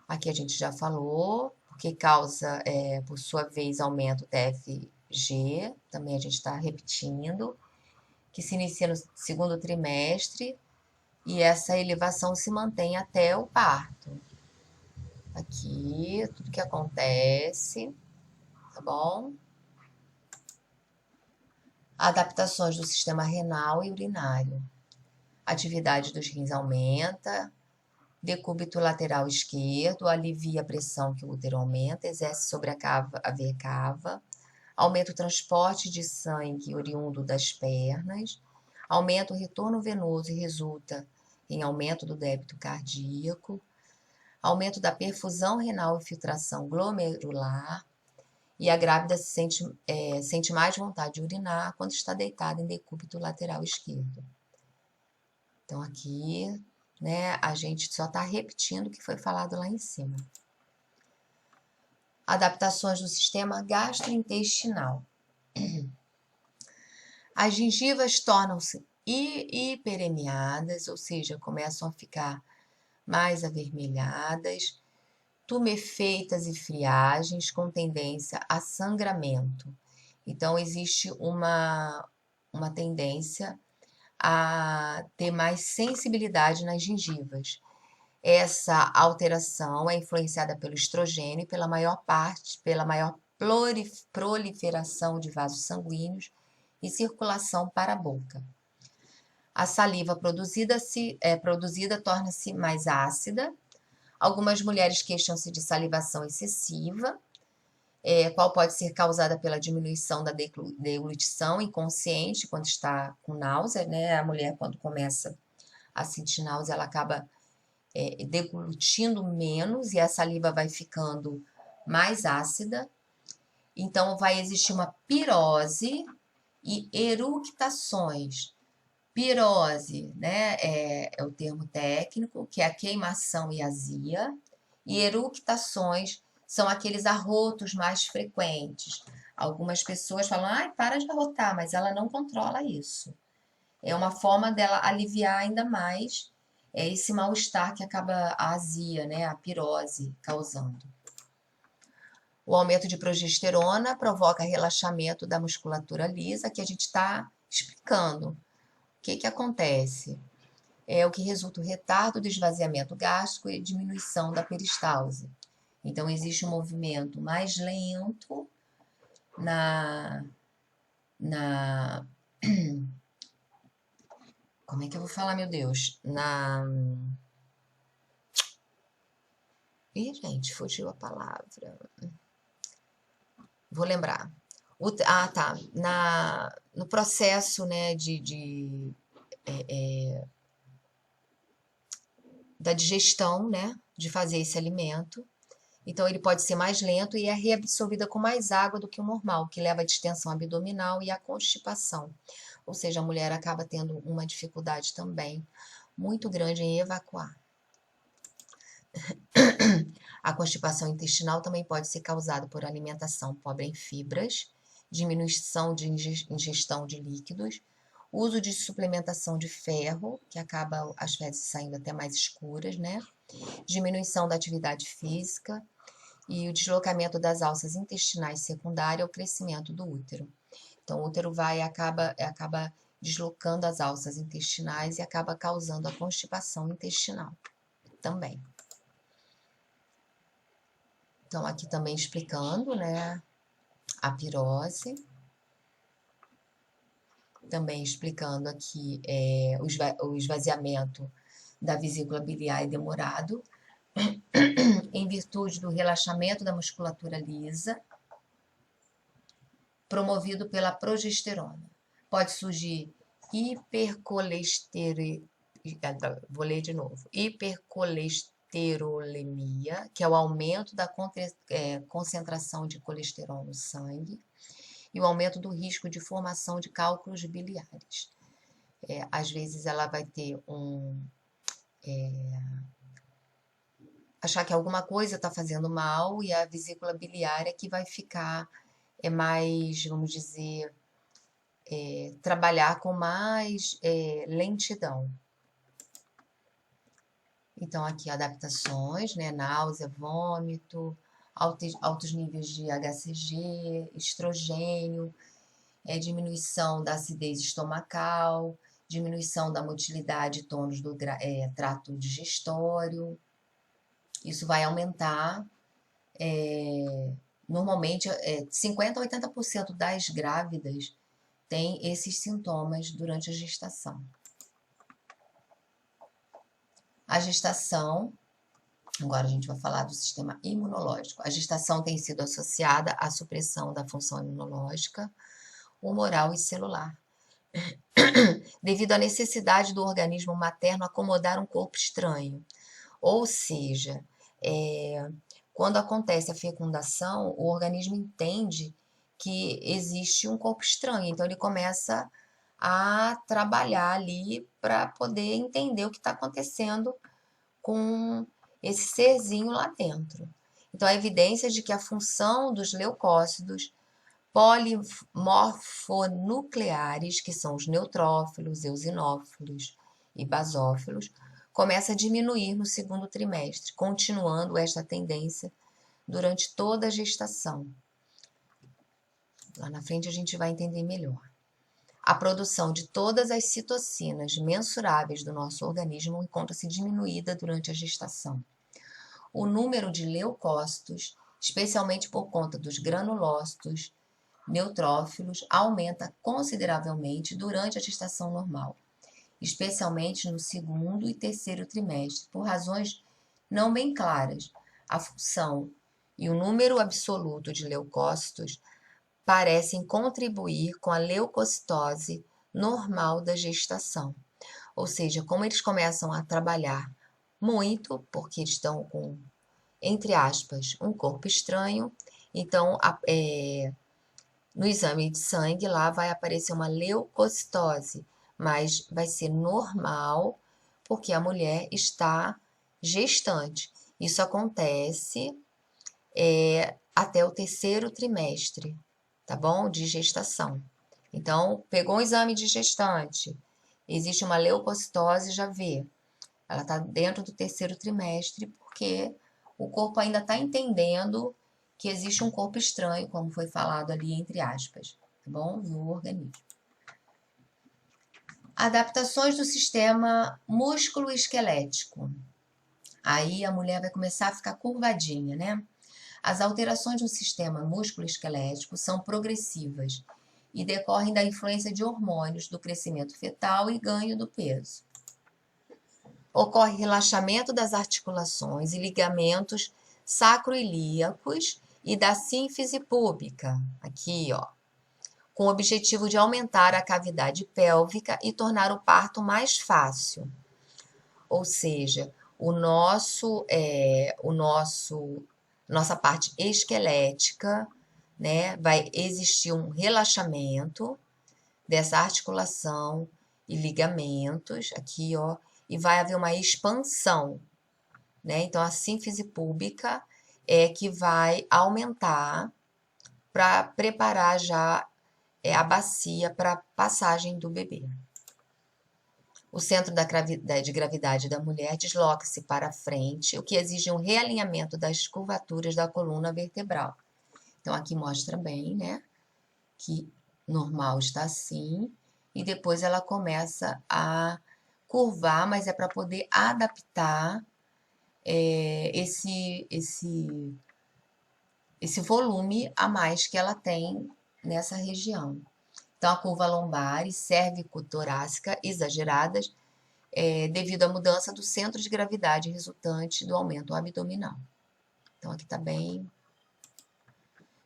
Aqui a gente já falou, porque causa, por sua vez, aumento do TFG. Também a gente está repetindo, que se inicia no 2º trimestre e essa elevação se mantém até o parto. Aqui, tudo que acontece, tá bom? Adaptações do sistema renal e urinário. A atividade dos rins aumenta, decúbito lateral esquerdo, alivia a pressão que o útero aumenta, exerce sobre a veia cava, aumenta o transporte de sangue oriundo das pernas, aumenta o retorno venoso e resulta em aumento do débito cardíaco, aumento da perfusão renal e filtração glomerular, e a grávida sente mais vontade de urinar quando está deitada em decúbito lateral esquerdo. Então, aqui, né, a gente só está repetindo o que foi falado lá em cima. Adaptações do sistema gastrointestinal. As gengivas tornam-se hiperemiadas, ou seja, começam a ficar mais avermelhadas, tumefeitas e friagens com tendência a sangramento. Então, existe uma tendência a ter mais sensibilidade nas gengivas. Essa alteração é influenciada pelo estrogênio e pela maior proliferação de vasos sanguíneos e circulação para a boca. A saliva produzida torna-se mais ácida. Algumas mulheres queixam-se de salivação excessiva, qual pode ser causada pela diminuição da deglutição inconsciente quando está com náusea, né? A mulher, quando começa a sentir náusea, ela acaba deglutindo menos e a saliva vai ficando mais ácida. Então, vai existir uma pirose e eructações. Pirose, né, é o termo técnico, que é a queimação e azia, e eructações são aqueles arrotos mais frequentes. Algumas pessoas falam, ai, para de arrotar, mas ela não controla isso. É uma forma dela aliviar ainda mais esse mal-estar que acaba a azia, né, a pirose causando. O aumento de progesterona provoca relaxamento da musculatura lisa, que a gente está explicando. O que acontece? É o que resulta o retardo do esvaziamento gástrico e diminuição da peristalse. Então, existe um movimento mais lento como é que eu vou falar, meu Deus? Ih, gente, fugiu a palavra. Vou lembrar. Tá. No processo, né, da digestão, né, de fazer esse alimento. Então, ele pode ser mais lento e é reabsorvida com mais água do que o normal, que leva à distensão abdominal e à constipação. Ou seja, a mulher acaba tendo uma dificuldade também muito grande em evacuar. A constipação intestinal também pode ser causada por alimentação pobre em fibras, diminuição de ingestão de líquidos, Uso de suplementação de ferro, que acaba as fezes saindo até mais escuras, né? Diminuição da atividade física e o deslocamento das alças intestinais secundárias ao crescimento do útero. Então, o útero acaba deslocando as alças intestinais e acaba causando a constipação intestinal também. Então, aqui também explicando, né, a pirose. Também explicando aqui o esvaziamento da vesícula biliar demorado, em virtude do relaxamento da musculatura lisa, promovido pela progesterona. Pode surgir vou ler de novo, hipercolesterolemia, que é o aumento da concentração de colesterol no sangue, e o aumento do risco de formação de cálculos biliares. Às vezes ela vai ter achar que alguma coisa está fazendo mal e a vesícula biliar é que vai ficar mais, vamos dizer, trabalhar com mais lentidão. Então, aqui adaptações, né? Náusea, vômito, altos níveis de HCG, estrogênio, diminuição da acidez estomacal, diminuição da motilidade e tônus do trato digestório. Isso vai aumentar, normalmente, 50% a 80% das grávidas têm esses sintomas durante a gestação. A gestação, agora a gente vai falar do sistema imunológico. A gestação tem sido associada à supressão da função imunológica, humoral e celular, devido à necessidade do organismo materno acomodar um corpo estranho. Ou seja, quando acontece a fecundação, o organismo entende que existe um corpo estranho, então ele começa a trabalhar ali para poder entender o que está acontecendo com esse serzinho lá dentro. Então, a evidência de que a função dos leucócitos polimorfonucleares, que são os neutrófilos, eosinófilos e basófilos, começa a diminuir no segundo trimestre, continuando esta tendência durante toda a gestação. Lá na frente a gente vai entender melhor. A produção de todas as citocinas mensuráveis do nosso organismo encontra-se diminuída durante a gestação. O número de leucócitos, especialmente por conta dos granulócitos neutrófilos, aumenta consideravelmente durante a gestação normal, especialmente no segundo e terceiro trimestre, por razões não bem claras. A função e o número absoluto de leucócitos parecem contribuir com a leucocitose normal da gestação. Ou seja, como eles começam a trabalhar muito, porque eles estão com, entre aspas, um corpo estranho, então no exame de sangue lá vai aparecer uma leucocitose, mas vai ser normal porque a mulher está gestante. Isso acontece até o terceiro trimestre, tá bom? De gestação. Então, pegou um exame de gestante, existe uma leucocitose, já vê. Ela está dentro do terceiro trimestre porque o corpo ainda está entendendo que existe um corpo estranho, como foi falado ali entre aspas, tá bom? No organismo. Adaptações do sistema músculo-esquelético. Aí a mulher vai começar a ficar curvadinha, né? As alterações no sistema músculo-esquelético são progressivas e decorrem da influência de hormônios do crescimento fetal e ganho do peso. Ocorre relaxamento das articulações e ligamentos sacroiliacos e da sínfise púbica, aqui, ó, com o objetivo de aumentar a cavidade pélvica e tornar o parto mais fácil. Ou seja, nossa parte esquelética, né, vai existir um relaxamento dessa articulação e ligamentos, aqui, ó, e vai haver uma expansão, né? Então, a sínfise púbica é que vai aumentar para preparar já a bacia para passagem do bebê. O centro de gravidade da mulher desloca-se para a frente, o que exige um realinhamento das curvaturas da coluna vertebral. Então, aqui mostra bem, né, que normal está assim, e depois ela começa a curvar, mas é para poder adaptar esse volume a mais que ela tem nessa região. Então, a curva lombar e cérvico-torácica exageradas devido à mudança do centro de gravidade resultante do aumento abdominal. Então, aqui está bem.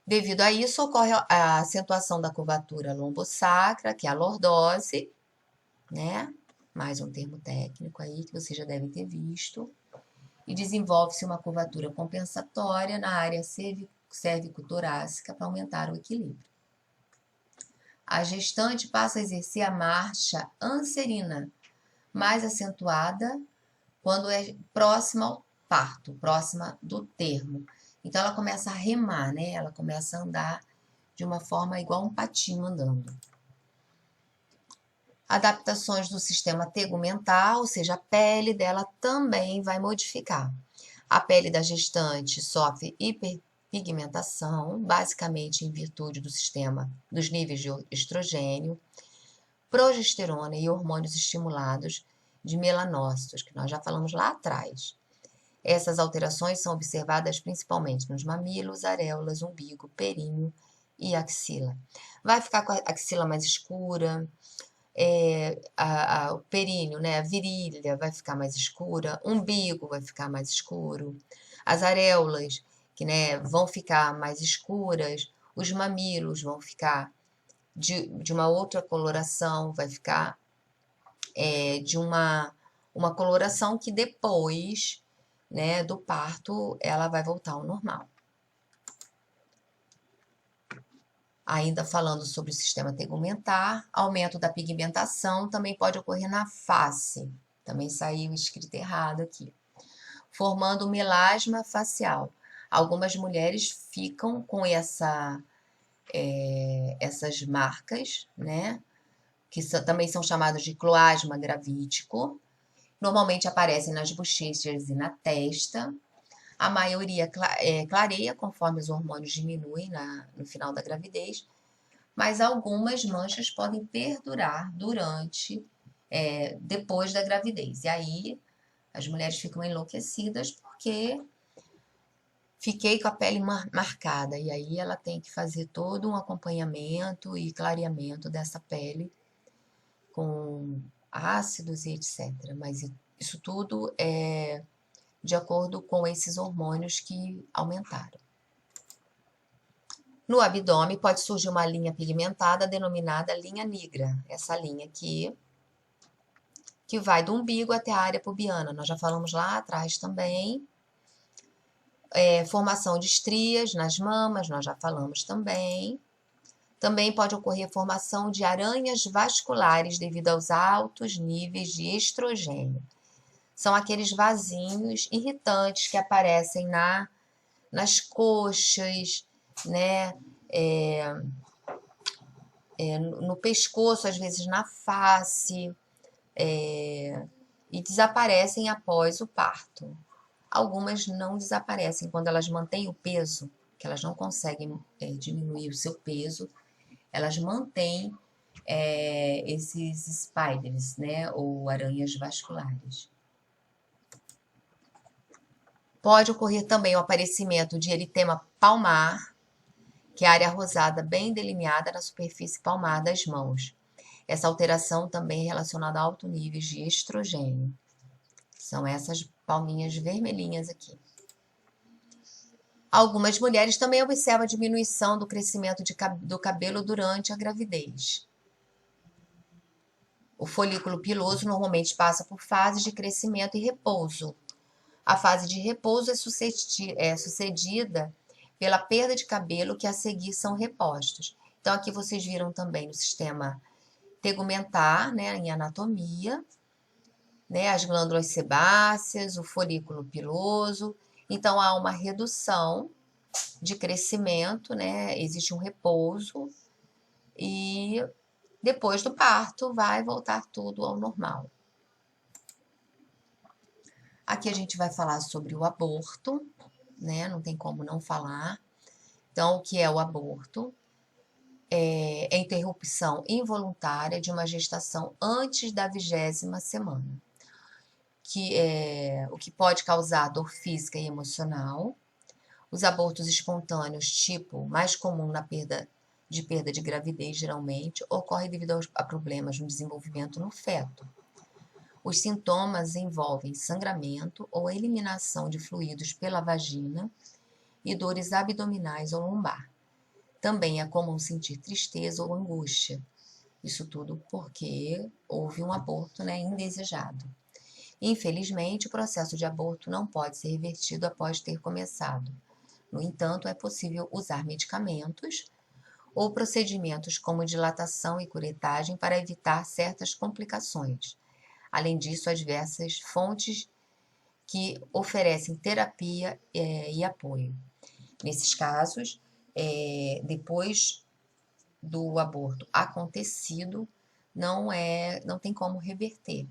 Devido a isso, ocorre a acentuação da curvatura lombosacra, que é a lordose, né? Mais um termo técnico aí que você já deve ter visto. E desenvolve-se uma curvatura compensatória na área cérvico-torácica para aumentar o equilíbrio. A gestante passa a exercer a marcha anserina, mais acentuada quando é próxima ao parto, próxima do termo. Então, ela começa a remar, né? Ela começa a andar de uma forma igual um patinho andando. Adaptações do sistema tegumental, ou seja, a pele dela também vai modificar. A pele da gestante sofre hiperpigmentação, basicamente em virtude do sistema dos níveis de estrogênio, progesterona e hormônios estimulados de melanócitos, que nós já falamos lá atrás. Essas alterações são observadas principalmente nos mamilos, areolas, umbigo, períneo e axila. Vai ficar com a axila mais escura, o períneo, né, a virilha vai ficar mais escura, umbigo vai ficar mais escuro, as areolas, que, né, vão ficar mais escuras, os mamilos vão ficar de uma outra coloração, vai ficar de uma coloração que depois, né, do parto, ela vai voltar ao normal. Ainda falando sobre o sistema tegumentar, aumento da pigmentação também pode ocorrer na face. Também saiu escrito errado aqui. Formando melasma facial. Algumas mulheres ficam com essas marcas, né? Que também são chamadas de cloasma gravídico. Normalmente aparecem nas bochechas e na testa. A maioria clareia conforme os hormônios diminuem no final da gravidez, mas algumas manchas podem perdurar depois da gravidez. E aí as mulheres ficam enlouquecidas porque fiquei com a pele marcada. E aí ela tem que fazer todo um acompanhamento e clareamento dessa pele com ácidos e etc. Mas isso tudo é de acordo com esses hormônios que aumentaram. No abdômen pode surgir uma linha pigmentada denominada linha nigra. Essa linha aqui, que vai do umbigo até a área pubiana. Nós já falamos lá atrás também. Formação de estrias nas mamas, nós já falamos também. Também pode ocorrer formação de aranhas vasculares devido aos altos níveis de estrogênio. São aqueles vasinhos irritantes que aparecem nas coxas, né? No pescoço, às vezes na face, e desaparecem após o parto. Algumas não desaparecem quando elas mantêm o peso, que elas não conseguem diminuir o seu peso, elas mantêm esses spiders, né? Ou aranhas vasculares. Pode ocorrer também o aparecimento de eritema palmar, que é a área rosada bem delineada na superfície palmar das mãos. Essa alteração também é relacionada a altos níveis de estrogênio. São essas palminhas vermelhinhas aqui. Algumas mulheres também observam a diminuição do crescimento do cabelo durante a gravidez. O folículo piloso normalmente passa por fases de crescimento e repouso. A fase de repouso é sucedida pela perda de cabelo que a seguir são repostos. Então, aqui vocês viram também no sistema tegumentar, né, em anatomia, né, as glândulas sebáceas, o folículo piloso. Então, há uma redução de crescimento, né, existe um repouso e depois do parto vai voltar tudo ao normal. Aqui a gente vai falar sobre o aborto, né? Não tem como não falar. Então, o que é o aborto? É a interrupção involuntária de uma gestação antes da 20ª semana, o que pode causar dor física e emocional. Os abortos espontâneos, tipo mais comum na perda de gravidez, geralmente, ocorre devido a problemas no desenvolvimento no feto. Os sintomas envolvem sangramento ou eliminação de fluidos pela vagina e dores abdominais ou lombar. Também é comum sentir tristeza ou angústia. Isso tudo porque houve um aborto, né, indesejado. Infelizmente, o processo de aborto não pode ser revertido após ter começado. No entanto, é possível usar medicamentos ou procedimentos como dilatação e curetagem para evitar certas complicações. Além disso, há diversas fontes que oferecem terapia e apoio. Nesses casos, depois do aborto acontecido, não tem como reverter.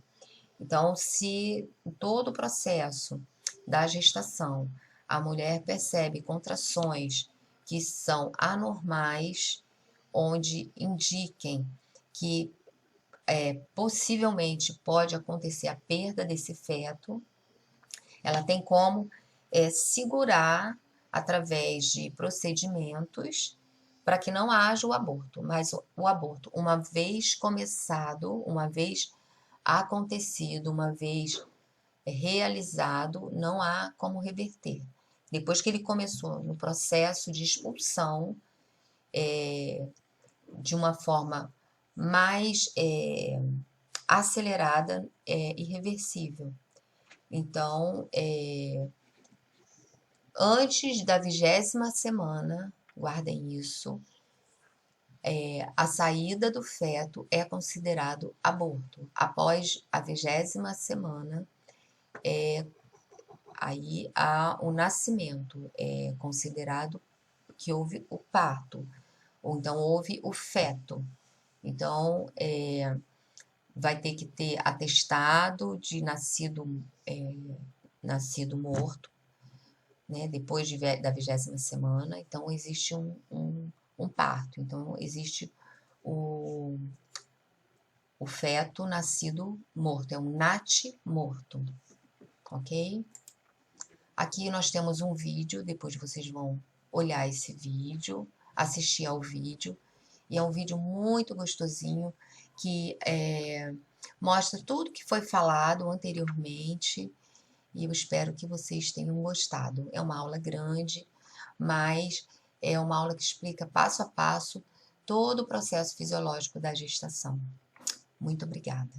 Então, se em todo o processo da gestação a mulher percebe contrações que são anormais, onde indiquem que possivelmente pode acontecer a perda desse feto, ela tem como segurar através de procedimentos para que não haja o aborto. Mas o aborto, uma vez começado, uma vez acontecido, uma vez realizado, não há como reverter. Depois que ele começou no processo de expulsão, de uma forma mais acelerada, irreversível. Então, antes da 20ª semana, guardem isso, a saída do feto é considerado aborto. Após a 20ª semana, aí há o nascimento, é considerado que houve o parto, ou então houve o feto. Então, vai ter que ter atestado de nascido morto, né, depois da 20ª semana. Então, existe um parto. Então, existe o feto nascido morto, é um natimorto, ok? Aqui nós temos um vídeo, depois vocês vão olhar esse vídeo, assistir ao vídeo, e é um vídeo muito gostosinho, que mostra tudo que foi falado anteriormente, e eu espero que vocês tenham gostado. É uma aula grande, mas é uma aula que explica passo a passo todo o processo fisiológico da gestação. Muito obrigada.